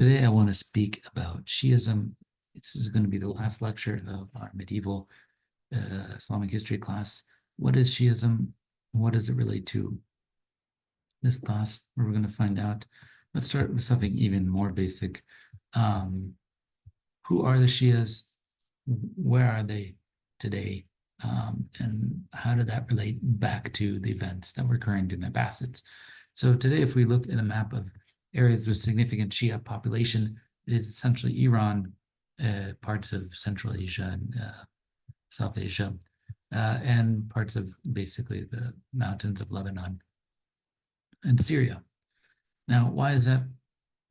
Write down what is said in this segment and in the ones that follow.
Today I want to speak about Shiism. This is going to be the last lecture of our medieval Islamic history class. What is Shiism? What does it relate to this class? We're going to find out. Let's start with something even more basic. Who are the Shias? Where are they today? And how did that relate back to the events that were occurring during the Abbasids? So today, if we look at a map of areas with significant Shia population, it is essentially Iran, parts of Central Asia and South Asia, and parts of basically the mountains of Lebanon and Syria. Now, why is that?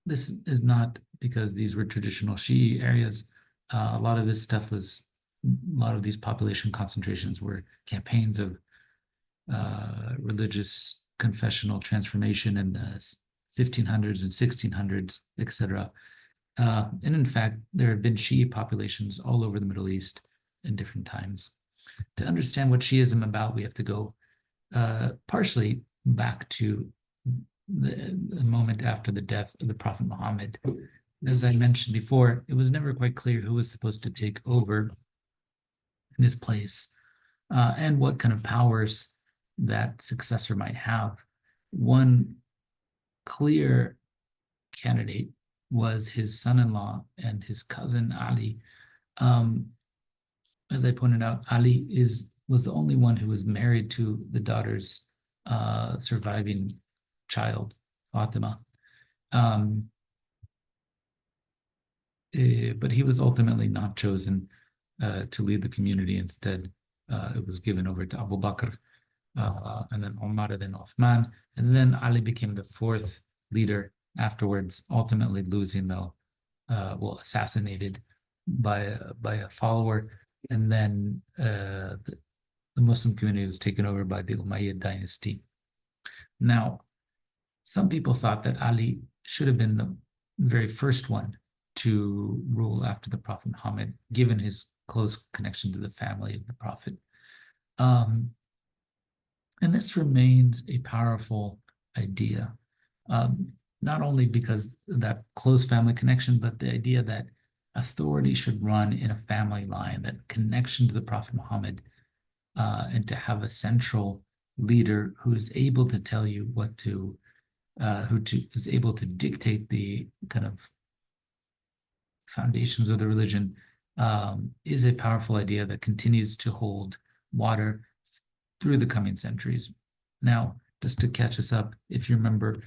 This is not because these were traditional Shi'i areas. A lot of this stuff was, a lot of these population concentrations were campaigns of religious confessional transformation in the 1500s and 1600s, etc. And in fact, there have been Shi'i populations all over the Middle East in different times. To understand what Shiism is about, we have to go partially back to the moment after the death of the Prophet Muhammad. As I mentioned before, it was never quite clear who was supposed to take over in his place and what kind of powers that successor might have. One clear candidate was his son-in-law and his cousin Ali. As I pointed out, Ali was the only one who was married to the daughter's surviving child, Fatima. But he was ultimately not chosen to lead the community. Instead, it was given over to Abu Bakr, and then Umar, and then Uthman, and then Ali became the fourth leader afterwards, ultimately losing, though, assassinated by a follower, and then the Muslim community was taken over by the Umayyad dynasty. Now, some people thought that Ali should have been the very first one to rule after the Prophet Muhammad, given his close connection to the family of the Prophet. And this remains a powerful idea, not only because of that close family connection, but the idea that authority should run in a family line, that connection to the Prophet Muhammad, and to have a central leader who is able to tell you what to, is able to dictate the kind of foundations of the religion, is a powerful idea that continues to hold water through the coming centuries. Now, just to catch us up, if you remember,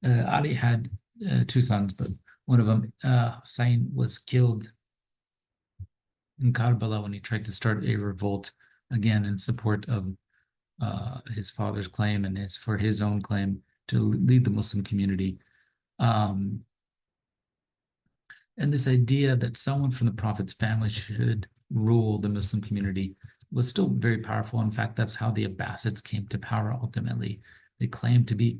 Ali had two sons, but one of them, Hussein, was killed in Karbala when he tried to start a revolt, again in support of his father's claim and for his own claim to lead the Muslim community. And this idea that someone from the Prophet's family should rule the Muslim community was still very powerful. In fact, that's how the Abbasids came to power ultimately. They claimed to be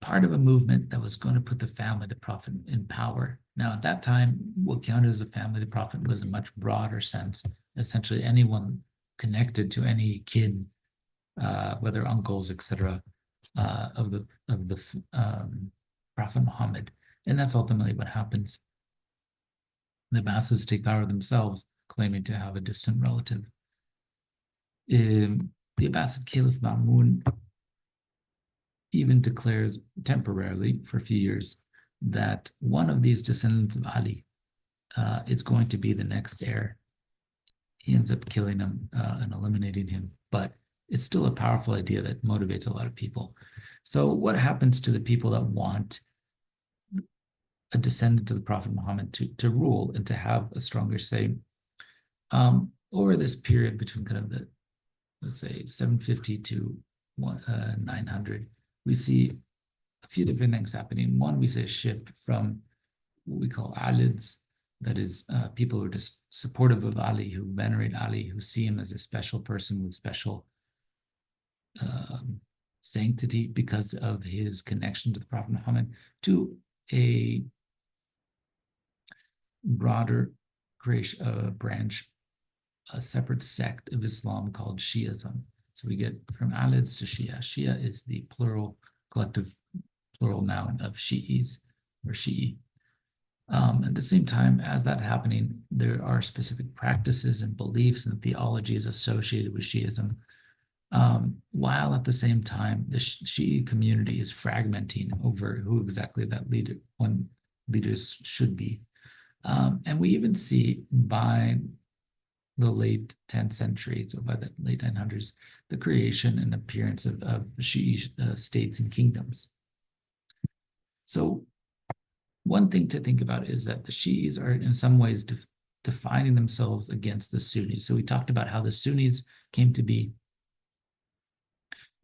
part of a movement that was going to put the family of the Prophet in power. Now, at that time, what counted as a family of the Prophet was a much broader sense. Essentially, anyone connected to any kid, whether uncles, etc., of the Prophet Muhammad. And that's ultimately what happens. The Abbasids take power themselves, claiming to have a distant relative. The Abbasid Caliph Ma'mun even declares temporarily for a few years that one of these descendants of Ali is going to be the next heir. He ends up killing him and eliminating him, but it's still a powerful idea that motivates a lot of people. So what happens to the people that want a descendant of the Prophet Muhammad to rule and to have a stronger say? Over this period between kind of the, let's say, 750 to 900, we see a few different things happening. One, we see a shift from what we call alids, that is, people who are just supportive of Ali, who venerate Ali, who see him as a special person with special sanctity because of his connection to the Prophet Muhammad, to a broader branch, a separate sect of Islam called Shiism. So we get from alids to Shia. Shia is the plural, collective plural noun of Shi'is or Shi'i. At the same time, as that happening, there are specific practices and beliefs and theologies associated with Shiism, while at the same time, the Shi'i community is fragmenting over who exactly that leaders should be. And we even see by the late 10th century, so by the late 900s, the creation and appearance of Shi'i states and kingdoms. So one thing to think about is that the Shi'is are in some ways defining themselves against the Sunnis. So we talked about how the Sunnis came to be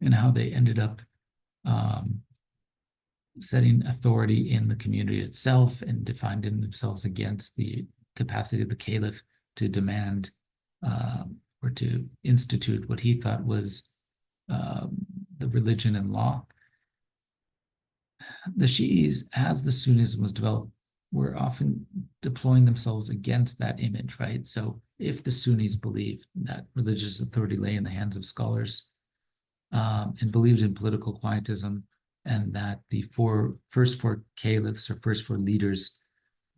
and how they ended up setting authority in the community itself and defining themselves against the capacity of the caliph to demand or to institute what he thought was the religion and law. The Shi'is, as the Sunnism was developed, were often deploying themselves against that image, right? So if the Sunnis believed that religious authority lay in the hands of scholars and believed in political quietism, and that the first four caliphs or first four leaders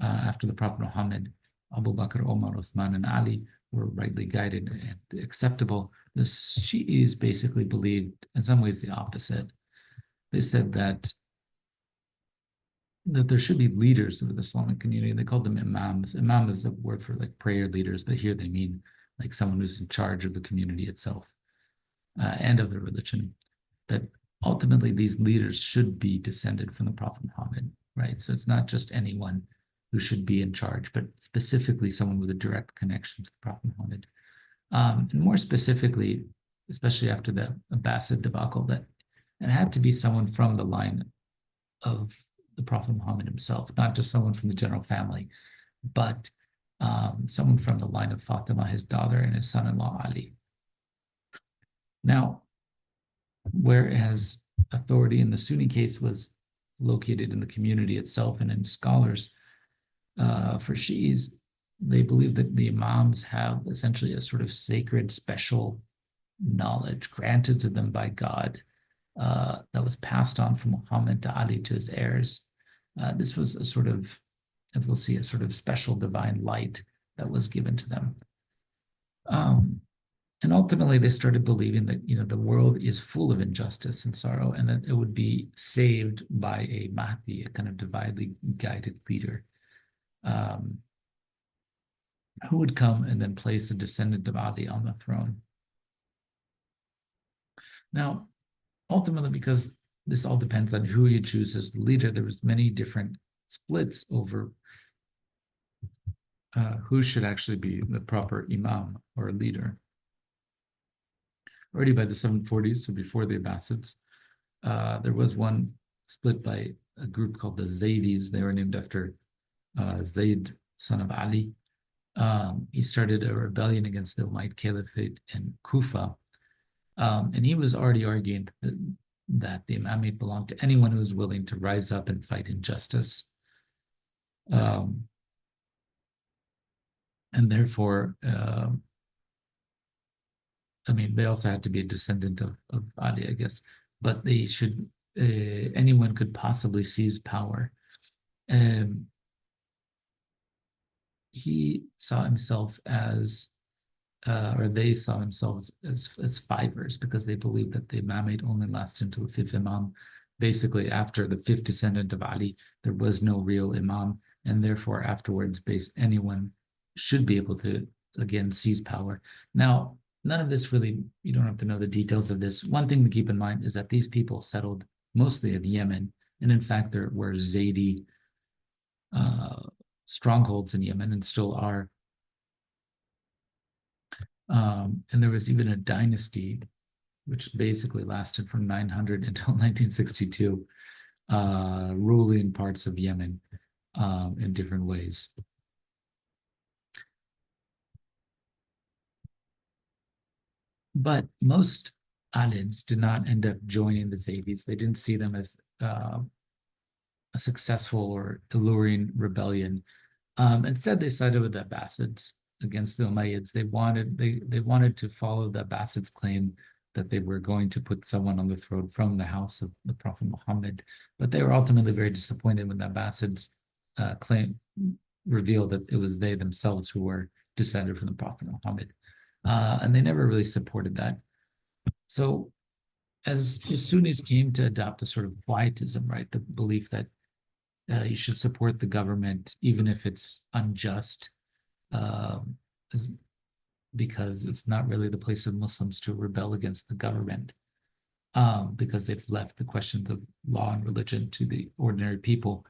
after the Prophet Muhammad, Abu Bakr, Omar, Uthman, and Ali, were rightly guided and acceptable, the Shi'is basically believed, in some ways, the opposite. They said that there should be leaders of the Islamic community. They called them imams. Imam is a word for like prayer leaders, but here they mean like someone who's in charge of the community itself and of the religion. That ultimately these leaders should be descended from the Prophet Muhammad, right? So it's not just anyone who should be in charge, but specifically someone with a direct connection to the Prophet Muhammad. And more specifically, especially after the Abbasid debacle, that it had to be someone from the line of the Prophet Muhammad himself, not just someone from the general family, but someone from the line of Fatima, his daughter, and his son-in-law, Ali. Now, whereas authority in the Sunni case was located in the community itself and in scholars, for Shi'is, they believe that the imams have essentially a sort of sacred, special knowledge granted to them by God that was passed on from Muhammad to Ali to his heirs. This was a sort of, as we'll see, a sort of special divine light that was given to them. And ultimately, they started believing that the world is full of injustice and sorrow, and that it would be saved by a Mahdi, a kind of divinely guided leader, who would come and then place a descendant of Ali on the throne. Now, ultimately, because this all depends on who you choose as the leader, there was many different splits over who should actually be the proper imam or leader. Already by the 740s, so before the Abbasids, there was one split by a group called the Zaydis. They were named after Zayd, son of Ali. He started a rebellion against the Umayyad Caliphate in Kufa. And he was already arguing that the imamate belonged to anyone who was willing to rise up and fight injustice. And therefore, they also had to be a descendant of Ali, I guess, but they should, anyone could possibly seize power. He saw himself as, or they saw themselves as fivers, because they believed that the imamate only lasted until the fifth imam. Basically, after the fifth descendant of Ali, there was no real imam, and therefore afterwards, anyone should be able to, again, seize power. Now, none of this really, you don't have to know the details of this. One thing to keep in mind is that these people settled mostly in Yemen, and in fact, there were Zaydi strongholds in Yemen and still are. And there was even a dynasty which basically lasted from 900 until 1962, ruling parts of Yemen in different ways. But most Alids did not end up joining the Zaydis. They didn't see them as a successful or alluring rebellion. Instead, they sided with the Abbasids against the Umayyads. They wanted to follow the Abbasids' claim that they were going to put someone on the throne from the house of the Prophet Muhammad. But they were ultimately very disappointed when the Abbasids reveal that it was they themselves who were descended from the Prophet Muhammad. And they never really supported that. So as Sunnis came to adopt a sort of quietism, right, the belief that you should support the government even if it's unjust, because it's not really the place of Muslims to rebel against the government, because they've left the questions of law and religion to the ordinary people.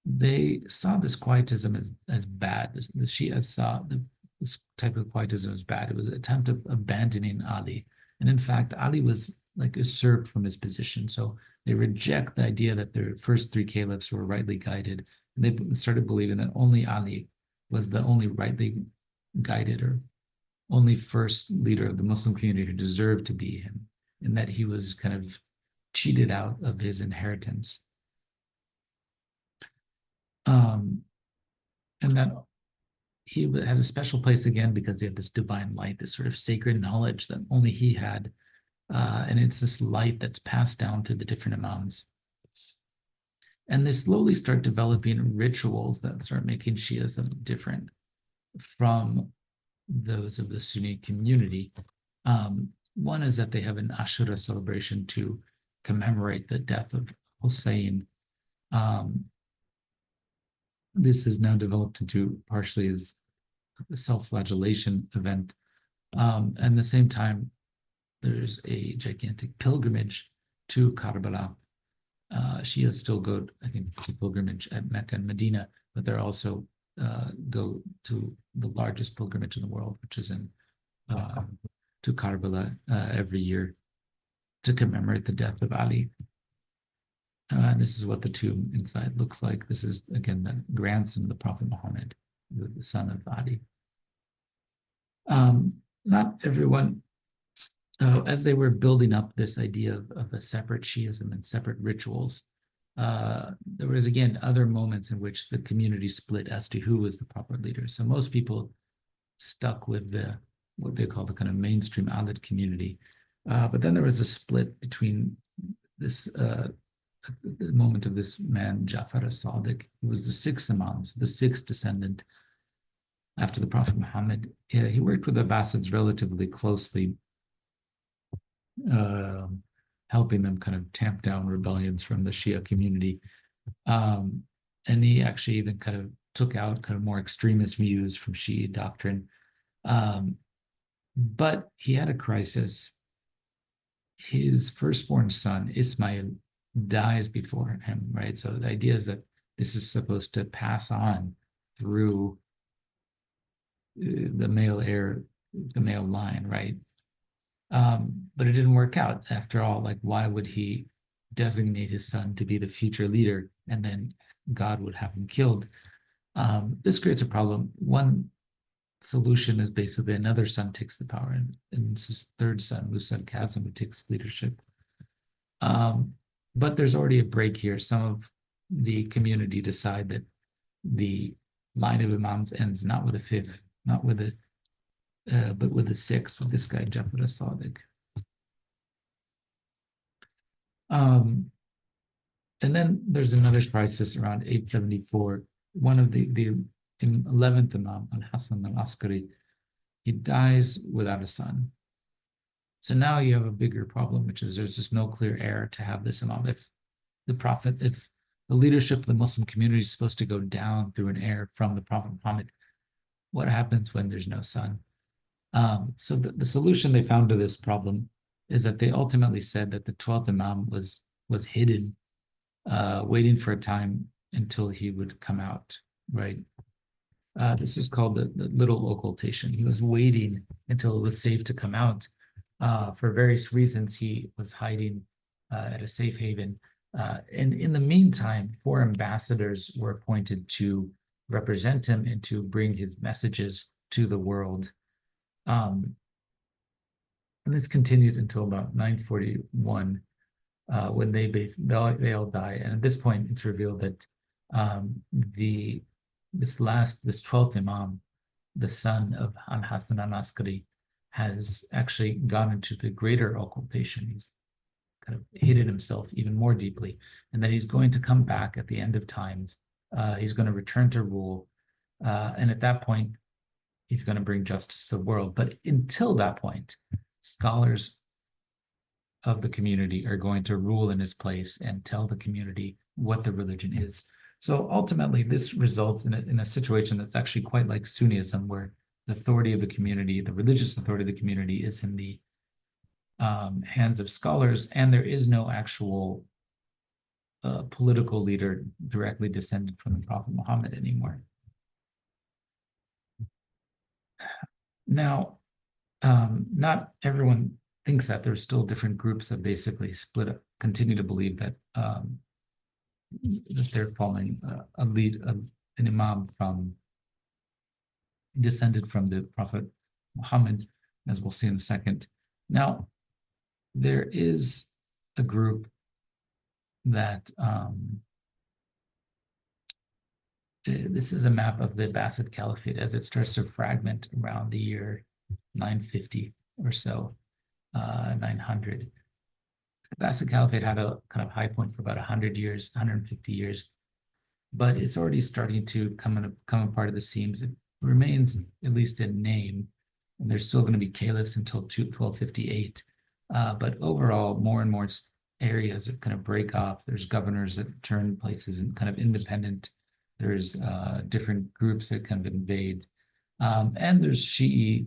They saw this quietism as bad. The Shias saw this type of quietism as bad. It was an attempt of abandoning Ali. And in fact, Ali was like usurped from his position. So they reject the idea that the first three caliphs were rightly guided. And they started believing that only Ali was the only rightly guided or only first leader of the Muslim community who deserved to be him, and that he was kind of cheated out of his inheritance. And that he has a special place again because he had this divine light, this sort of sacred knowledge that only he had. And it's this light that's passed down through the different imams. And they slowly start developing rituals that start making Shiism different from those of the Sunni community. One is that they have an Ashura celebration to commemorate the death of Hussein. This is now developed into partially as a self-flagellation event. And at the same time, there's a gigantic pilgrimage to Karbala. Shias still go, I think, to pilgrimage at Mecca and Medina, but they're also go to the largest pilgrimage in the world, which is to Karbala every year to commemorate the death of Ali. This is what the tomb inside looks like. This is, again, the grandson of the Prophet Muhammad, the son of Ali. Not everyone, as they were building up this idea of a separate Shiism and separate rituals, there was, again, other moments in which the community split as to who was the proper leader. So most people stuck with what they call the kind of mainstream Alid community. But then there was a split between this the moment of this man, Ja'far as-Sadiq, who was the sixth Imam, the sixth descendant after the Prophet Muhammad. He worked with the Abbasids relatively closely, helping them kind of tamp down rebellions from the Shia community. And he actually even kind of took out kind of more extremist views from Shia doctrine. But he had a crisis. His firstborn son, Ismail, dies before him, right? So the idea is that this is supposed to pass on through the male heir, the male line, right? But it didn't work out. After all, like, why would he designate his son to be the future leader and then God would have him killed? This creates a problem. One solution is basically another son takes the power, and it's his third son, Musa al-Kazim, who takes leadership. But there's already a break here. Some of the community decide that the line of imams ends not with a fifth, not with a, but with a sixth, with this guy, Ja'far as-Sadiq. And then there's another crisis around 874. One of the 11th Imam, al-Hasan al-Askari, he dies without a son. So now you have a bigger problem, which is there's just no clear heir to have this Imam. If the leadership of the Muslim community is supposed to go down through an heir from the Prophet Muhammad, what happens when there's no son? So the solution they found to this problem is that they ultimately said that the 12th Imam was hidden, waiting for a time until he would come out, right? This is called the little occultation. He was waiting until it was safe to come out. For various reasons, he was hiding at a safe haven. And in the meantime, 4 ambassadors were appointed to represent him and to bring his messages to the world. And this continued until about 941, when they all die. And at this point, it's revealed that this 12th Imam, the son of al-Hasan al-Askari, has actually gone into the greater occultation. He's kind of hidden himself even more deeply, and that he's going to come back at the end of times He's going to return to rule. And at that point, he's going to bring justice to the world. But until that point, scholars of the community are going to rule in his place and tell the community what the religion is. So ultimately, this results in a situation that's actually quite like Sunnism, where the authority of the community, the religious authority of the community, is in the hands of scholars, and there is no actual political leader directly descended from the Prophet Muhammad anymore. Now, not everyone thinks that. There's still different groups that basically split up, continue to believe that that they're following a lead, an imam descended from the Prophet Muhammad, as we'll see in a second. Now, there is a group that this is a map of the Abbasid Caliphate as it starts to fragment around the year 950 or so, 900. The Abbasid Caliphate had a kind of high point for about 100 years, 150 years, but it's already starting to come apart of the seams. It remains, at least in name, and there's still going to be caliphs until 1258. But overall, more and more areas that kind of break off. There's governors that turn places and kind of independent. There's different groups that kind of invade. And there's Shi'i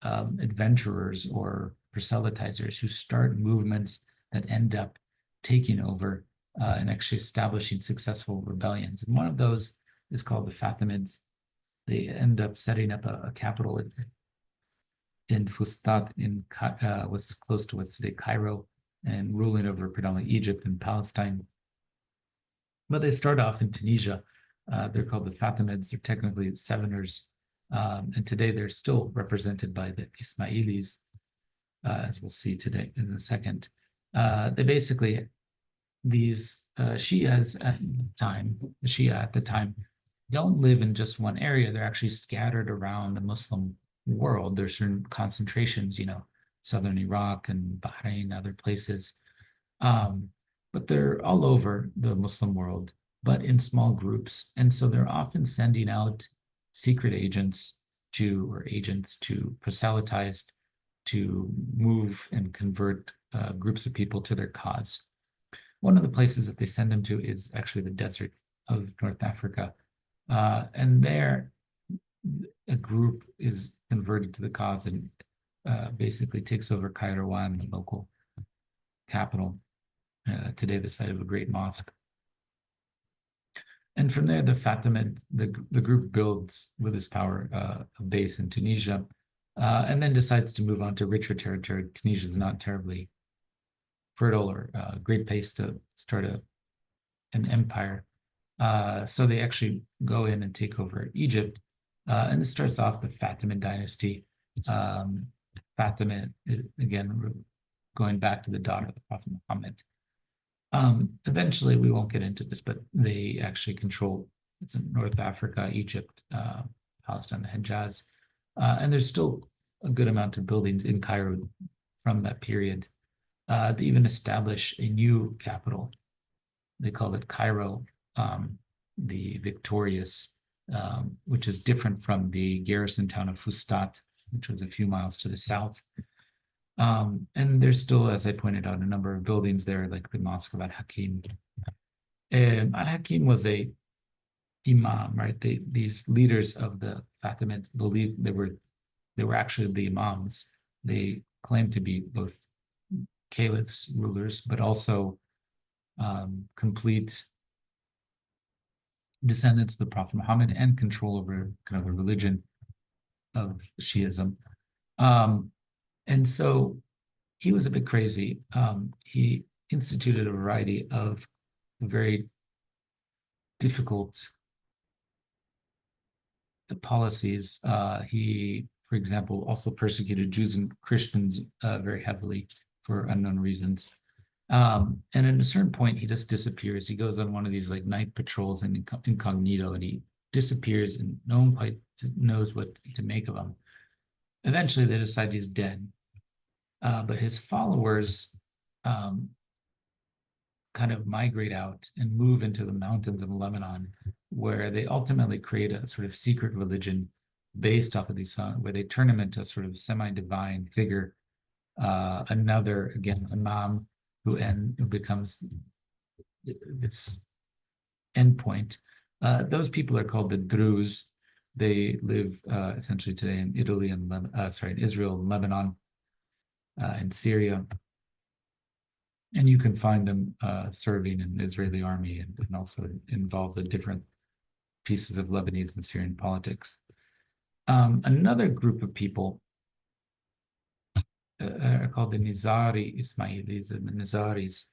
adventurers or proselytizers who start movements that end up taking over and actually establishing successful rebellions. And one of those is called the Fatimids. They end up setting up a capital in Fustat, was close to what's today Cairo, and ruling over predominantly Egypt and Palestine. But they start off in Tunisia. They're called the Fatimids. They're technically Seveners. And today they're still represented by the Ismailis, as we'll see today in a second. They basically, these Shias at the time, don't live in just one area. They're actually scattered around the Muslim world. There's certain concentrations, southern Iraq and Bahrain, other places. But they're all over the Muslim world, but in small groups. And so they're often sending out secret agents to proselytize, to move and convert groups of people to their cause. One of the places that they send them to is actually the desert of North Africa. And there, a group is converted to the cause and basically takes over Kairouan, the local capital, today the site of a great mosque. And from there, the Fatimid, the group builds with this power a base in Tunisia, and then decides to move on to richer territory. Tunisia is not terribly fertile or a great place to start an empire. So they actually go in and take over Egypt. And this starts off the Fatimid dynasty. Fatimid, again, going back to the daughter of the Prophet Muhammad. Eventually, we won't get into this, but they actually control, it's in North Africa, Egypt, Palestine, the Hejaz. And there's still a good amount of buildings in Cairo from that period. They even establish a new capital. They call it Cairo, the Victorious, which is different from the garrison town of Fustat, which was a few miles to the south. And there's still, as I pointed out, a number of buildings there, like the Mosque of Al-Hakim. Al-Hakim was a imam, right? These leaders of the Fatimids believed they were actually the imams. They claimed to be both caliphs, rulers, but also complete descendants of the Prophet Muhammad and control over kind of the religion of Shiism. And so he was a bit crazy. He instituted a variety of very difficult policies. He, for example, also persecuted Jews and Christians very heavily for unknown reasons. And at a certain point, he just disappears. He goes on one of these like night patrols in incognito, and he disappears, and no one quite knows what to make of him. Eventually, they decide he's dead. But his followers kind of migrate out and move into the mountains of Lebanon, where they ultimately create a sort of secret religion based off of these, where they turn him into a sort of semi-divine figure. Another, again, imam who becomes its endpoint. Those people are called the Druze. They live essentially today in Italy and in Israel, and Lebanon, and Syria. And you can find them serving in the Israeli army and also involved in different pieces of Lebanese and Syrian politics. Another group of people are called the Nizari Ismailis and the Nizaris.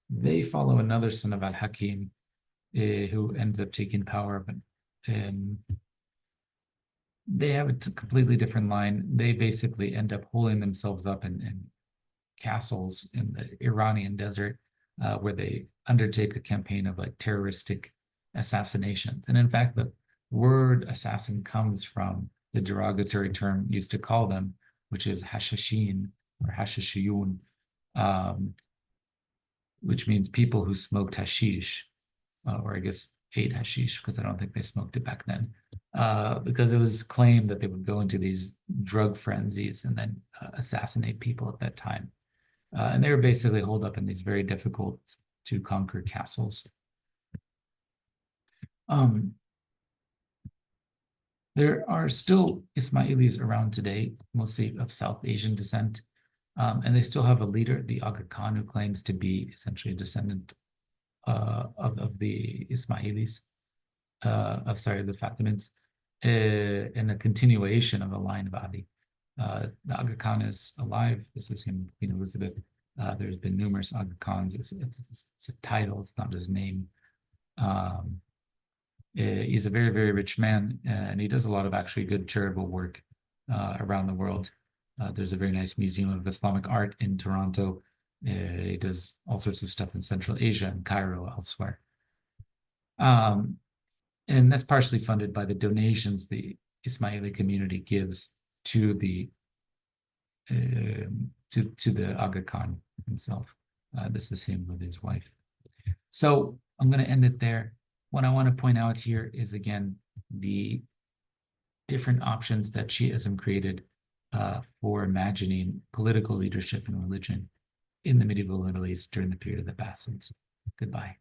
They follow another son of Al-Hakim who ends up taking power, but they have a completely different line. They basically end up holding themselves up in castles in the Iranian desert, where they undertake a campaign of like terroristic assassinations. And in fact, the word assassin comes from the derogatory term used to call them, which is hashashin or hashashiyun, which means people who smoked hashish, or I guess ate hashish, because I don't think they smoked it back then, because it was claimed that they would go into these drug frenzies and then assassinate people at that time. And they were basically holed up in these very difficult to conquer castles. There are still Ismailis around today, mostly of South Asian descent, and they still have a leader, the Aga Khan, who claims to be essentially a descendant of the Ismailis, the Fatimids, and a continuation of the line of Ali. The Aga Khan is alive. This is him, Queen Elizabeth. There's been numerous Aga Khans. It's a title, it's not his name. He's a very, very rich man, and he does a lot of actually good charitable work around the world. There's a very nice museum of Islamic art in Toronto. He does all sorts of stuff in Central Asia and Cairo, elsewhere. And that's partially funded by the donations the Ismaili community gives to the Aga Khan himself. This is him with his wife. So I'm going to end it there. What I want to point out here is, again, the different options that Shiism created for imagining political leadership and religion in the medieval Middle East during the period of the Abbasids. Goodbye.